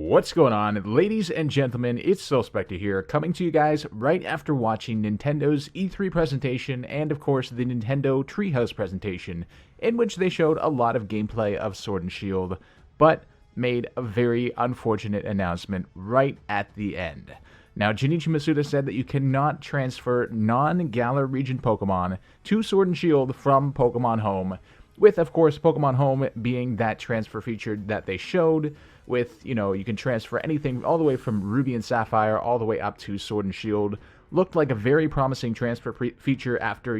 What's going on, ladies and gentlemen? It's Spectre here, coming to you guys right after watching Nintendo's E3 presentation and, of course, the Nintendo Treehouse presentation, in which they showed a lot of gameplay of Sword and Shield, but made a very unfortunate announcement right at the end. Now, Junichi Masuda said that you cannot transfer non-Galar Region Pokemon to Sword and Shield from Pokemon Home, with, of course, Pokemon Home being that transfer feature that they showed, with, you can transfer anything all the way from Ruby and Sapphire all the way up to Sword and Shield. Looked like a very promising transfer feature after,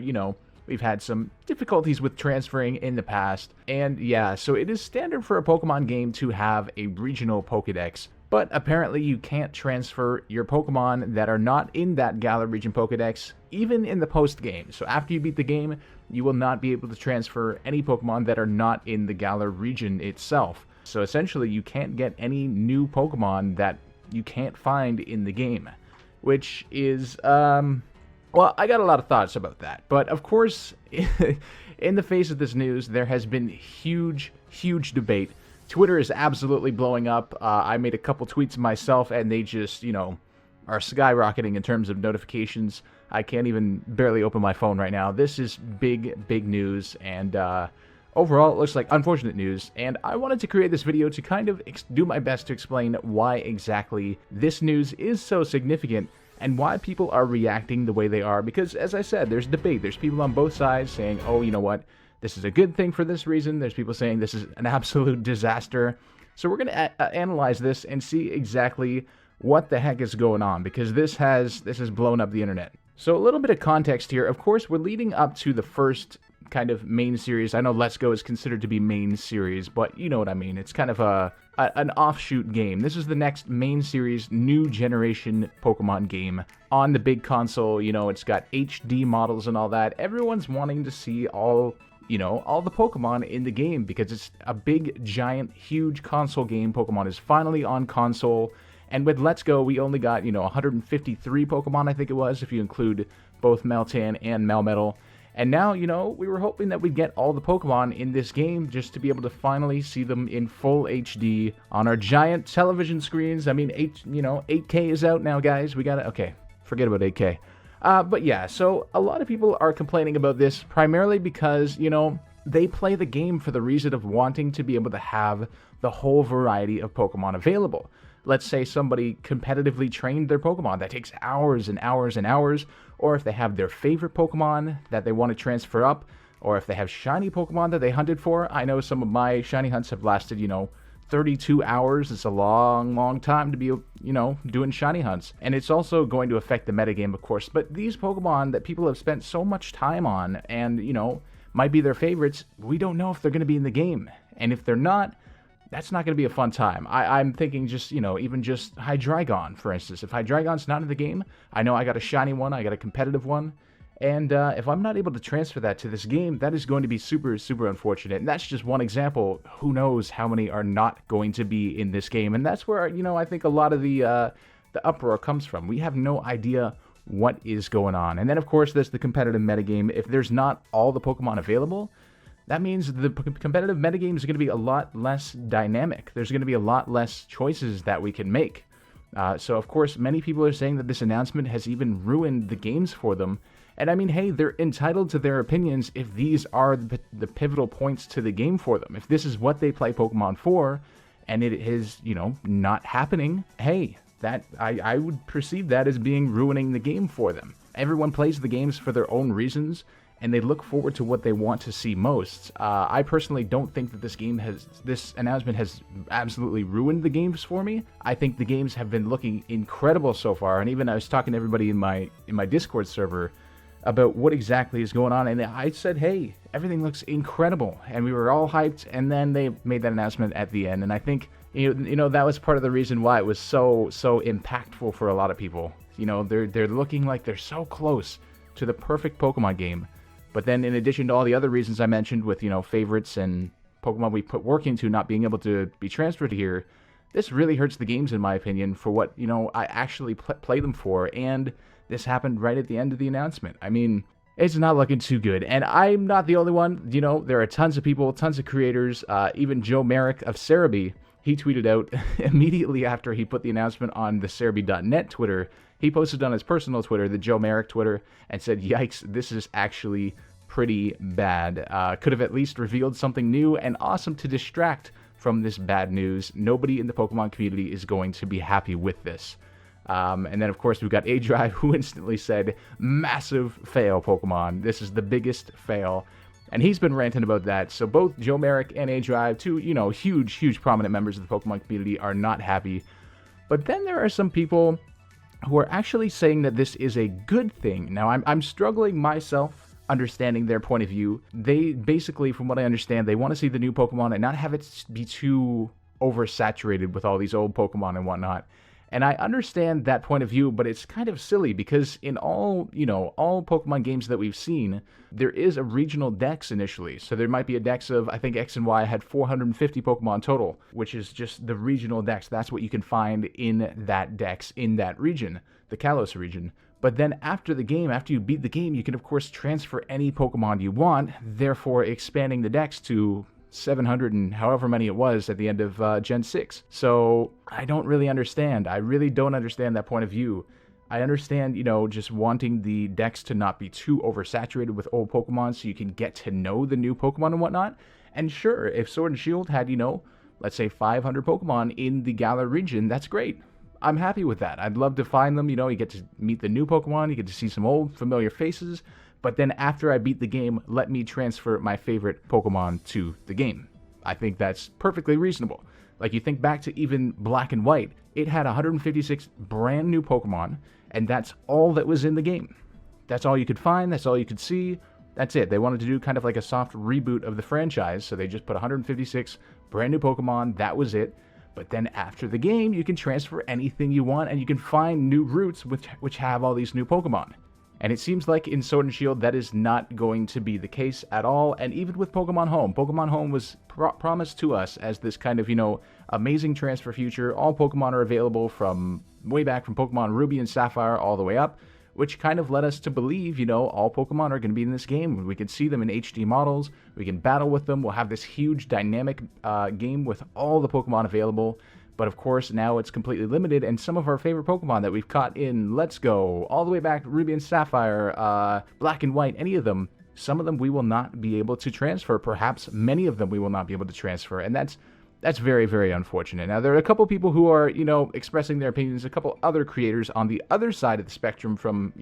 we've had some difficulties with transferring in the past. And yeah, so it is standard for a Pokemon game to have a regional Pokédex, but apparently you can't transfer your Pokemon that are not in that Galar Region Pokédex, even in the post-game. So after you beat the game, you will not be able to transfer any Pokemon that are not in the Galar region itself. So essentially, you can't get any new Pokemon that you can't find in the game, which is, well, I got a lot of thoughts about that. But of course, in the face of this news, there has been huge debate. Twitter is absolutely blowing up. I made a couple tweets myself, and they just, are skyrocketing in terms of notifications. I can't even barely open my phone right now. This is big news, and overall, it looks like unfortunate news, and I wanted to create this video to kind of do my best to explain why exactly this news is so significant and why people are reacting the way they are, because as I said, there's debate. There's people on both sides saying, oh, you know what, this is a good thing for this reason. There's people saying this is an absolute disaster. So we're going to analyze this and see exactly what the heck is going on, because this has blown up the internet. So a little bit of context here. Of course, we're leading up to the first kind of main series. I know Let's Go is considered to be main series, but you know what I mean. It's kind of an offshoot game. This is the next main series, new generation Pokemon game on the big console. It's got HD models and all that. Everyone's wanting to see all the Pokemon in the game because it's a big, giant, huge console game. Pokemon is finally on console. And with Let's Go, we only got, 153 Pokemon, I think it was, if you include both Meltan and Melmetal. And now, we were hoping that we'd get all the Pokemon in this game just to be able to finally see them in full HD on our giant television screens. I mean, 8K is out now, guys. We got it. Okay, forget about 8K. But yeah, so a lot of people are complaining about this primarily because, they play the game for the reason of wanting to be able to have the whole variety of Pokemon available. Let's say somebody competitively trained their Pokemon. That takes hours and hours and hours. Or if they have their favorite Pokemon that they want to transfer up. Or if they have shiny Pokemon that they hunted for. I know some of my shiny hunts have lasted, 32 hours. It's a long time to be, doing shiny hunts. And it's also going to affect the metagame, of course. But these Pokemon that people have spent so much time on and, might be their favorites, we don't know if they're going to be in the game. And if they're not, that's not going to be a fun time. I'm thinking just, even just Hydreigon, for instance. If Hydreigon's not in the game, I know I got a shiny one, I got a competitive one, and if I'm not able to transfer that to this game, that is going to be super unfortunate. And that's just one example. Who knows how many are not going to be in this game? And that's where, I think a lot of the uproar comes from. We have no idea what is going on. And then, of course, there's the competitive metagame. If there's not all the Pokemon available, that means the competitive metagame is going to be a lot less dynamic. There's going to be a lot less choices that we can make. So, of course, many people are saying that this announcement has even ruined the games for them. And I mean, hey, they're entitled to their opinions if these are the pivotal points to the game for them. If this is what they play Pokemon for, and it is, not happening, hey, that I would perceive that as ruining the game for them. Everyone plays the games for their own reasons, and they look forward to what they want to see most. I personally don't think that this announcement has absolutely ruined the games for me. I think the games have been looking incredible so far, and even I was talking to everybody in my Discord server about what exactly is going on, and I said, hey, everything looks incredible, and we were all hyped, and then they made that announcement at the end, and I think, that was part of the reason why it was so impactful for a lot of people. They're looking like they're so close to the perfect Pokemon game. But then in addition to all the other reasons I mentioned with, favorites and Pokemon we put work into not being able to be transferred here, this really hurts the games, in my opinion, for what, I actually play them for. And this happened right at the end of the announcement. I mean, it's not looking too good. And I'm not the only one. There are tons of people, tons of creators, even Joe Merrick of Cerebi. he tweeted out immediately after he put the announcement on the Cerebi.net Twitter. He posted on his personal Twitter, the Joe Merrick Twitter, and said, "Yikes, this is actually pretty bad. Could have at least revealed something new and awesome to distract from this bad news. Nobody in the Pokemon community is going to be happy with this." And then, of course, we've got A-Drive, who instantly said, "Massive fail, Pokemon. This is the biggest fail." And he's been ranting about that. So both Joe Merrick and A-Drive, two, huge prominent members of the Pokemon community, are not happy. But then there are some people who are actually saying that this is a good thing. Now, I'm struggling myself understanding their point of view. They basically, from what I understand, they want to see the new Pokemon and not have it be too oversaturated with all these old Pokemon and whatnot. And I understand that point of view, but it's kind of silly because in all Pokemon games that we've seen, there is a regional dex initially. So there might be a dex of, I think X and Y had 450 Pokemon total, which is just the regional dex. That's what you can find in that dex in that region, the Kalos region. But then after the game, after you beat the game, you can of course transfer any Pokemon you want, therefore expanding the dex to 700 and however many it was at the end of Gen 6. So I don't really understand. I really don't understand that point of view. I understand, just wanting the dex to not be too oversaturated with old Pokemon so you can get to know the new Pokemon and whatnot. And sure, if Sword and Shield had, let's say 500 Pokemon in the Galar region, that's great. I'm happy with that. I'd love to find them. You get to meet the new Pokemon. You get to see some old familiar faces. But then after I beat the game, let me transfer my favorite Pokemon to the game. I think that's perfectly reasonable. Like, you think back to even Black and White, it had 156 brand new Pokemon, and that's all that was in the game. That's all you could find, that's all you could see, that's it. They wanted to do kind of like a soft reboot of the franchise, so they just put 156 brand new Pokemon, that was it. But then after the game, you can transfer anything you want, and you can find new routes which have all these new Pokemon. And it seems like in Sword and Shield, that is not going to be the case at all. And even with Pokemon Home, Pokemon Home was promised to us as this kind of, amazing transfer future. All Pokemon are available from way back from Pokemon Ruby and Sapphire all the way up, which kind of led us to believe, all Pokemon are going to be in this game. We can see them in HD models. We can battle with them. We'll have this huge dynamic game with all the Pokemon available. But of course, now it's completely limited, and some of our favorite Pokemon that we've caught in Let's Go, all the way back to Ruby and Sapphire, Black and White, any of them, some of them we will not be able to transfer. Perhaps many of them we will not be able to transfer, and that's very, very unfortunate. Now, there are a couple people who are, expressing their opinions, a couple other creators on the other side of the spectrum from,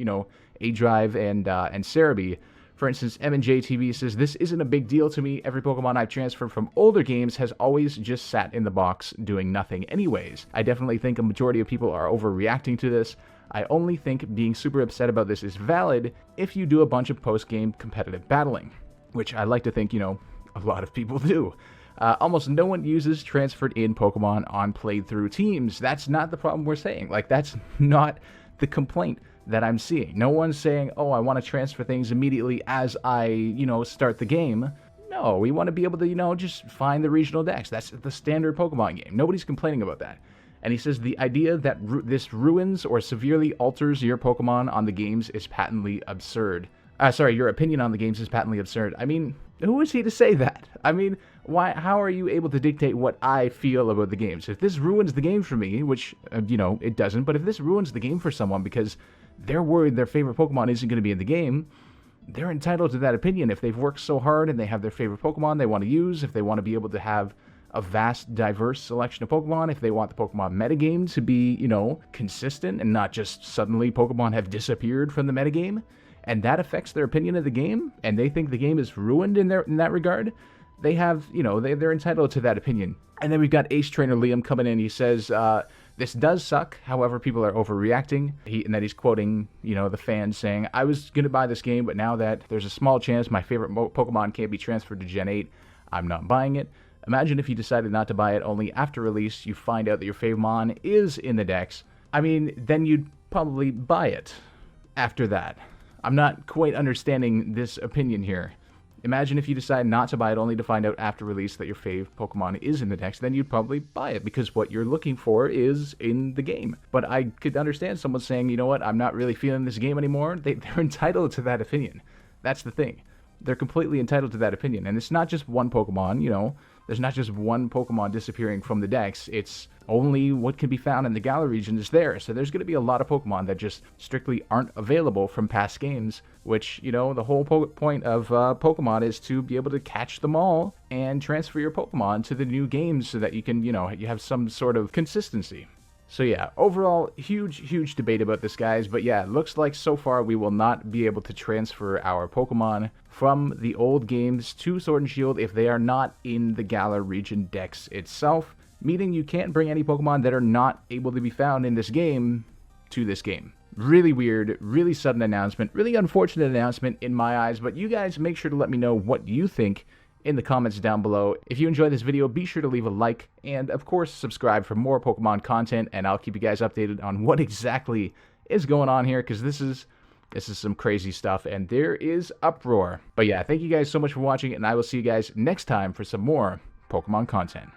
A-Drive and Cerebi. For instance, M&J TV says, "This isn't a big deal to me. Every Pokemon I've transferred from older games has always just sat in the box doing nothing anyways. I definitely think a majority of people are overreacting to this. I only think being super upset about this is valid if you do a bunch of post-game competitive battling," which I like to think, a lot of people do. Almost no one uses transferred in Pokemon on playthrough teams. That's not the problem we're saying. Like, that's not the complaint that I'm seeing. No one's saying, "Oh, I want to transfer things immediately as I, start the game." No, we want to be able to, just find the regional dex. That's the standard Pokemon game. Nobody's complaining about that. And he says the idea that this ruins or severely alters your Pokemon on the games is patently absurd. Your opinion on the games is patently absurd. I mean, who is he to say that? I mean, how are you able to dictate what I feel about the games? If this ruins the game for me, which, it doesn't, but if this ruins the game for someone because they're worried their favorite Pokemon isn't going to be in the game, they're entitled to that opinion. If they've worked so hard and they have their favorite Pokemon they want to use, if they want to be able to have a vast, diverse selection of Pokemon, if they want the Pokemon metagame to be, consistent and not just suddenly Pokemon have disappeared from the metagame, and that affects their opinion of the game, and they think the game is ruined in that regard, they have, they're entitled to that opinion. And then we've got Ace Trainer Liam coming in. He says, "This does suck. However, people are overreacting." And that he's quoting, the fans saying, "I was going to buy this game, but now that there's a small chance my favorite Pokemon can't be transferred to Gen 8, I'm not buying it. Imagine if you decided not to buy it, only after release you find out that your Favemon is in the Dex. I mean, then you'd probably buy it after that." I'm not quite understanding this opinion here. Imagine if you decide not to buy it only to find out after release that your fave Pokemon is in the Dex, then you'd probably buy it because what you're looking for is in the game. But I could understand someone saying, "You know what, I'm not really feeling this game anymore." They're entitled to that opinion. That's the thing. They're completely entitled to that opinion. And it's not just one Pokemon, there's not just one Pokemon disappearing from the Dex, it's only what can be found in the Galar region is there. So there's going to be a lot of Pokemon that just strictly aren't available from past games, which, you know, the whole point of Pokemon is to be able to catch them all and transfer your Pokemon to the new games so that you can, you know, you have some sort of consistency. So yeah, overall, huge debate about this, guys. But yeah, it looks like so far we will not be able to transfer our Pokemon from the old games to Sword and Shield if they are not in the Galar region Dex itself, meaning you can't bring any Pokemon that are not able to be found in this game to this game. Really weird, really sudden announcement, really unfortunate announcement in my eyes, but you guys make sure to let me know what you think in the comments down below. If you enjoyed this video, be sure to leave a like, and of course subscribe for more Pokemon content, and I'll keep you guys updated on what exactly is going on here, because this is some crazy stuff, and there is uproar. But yeah, thank you guys so much for watching, and I will see you guys next time for some more Pokemon content.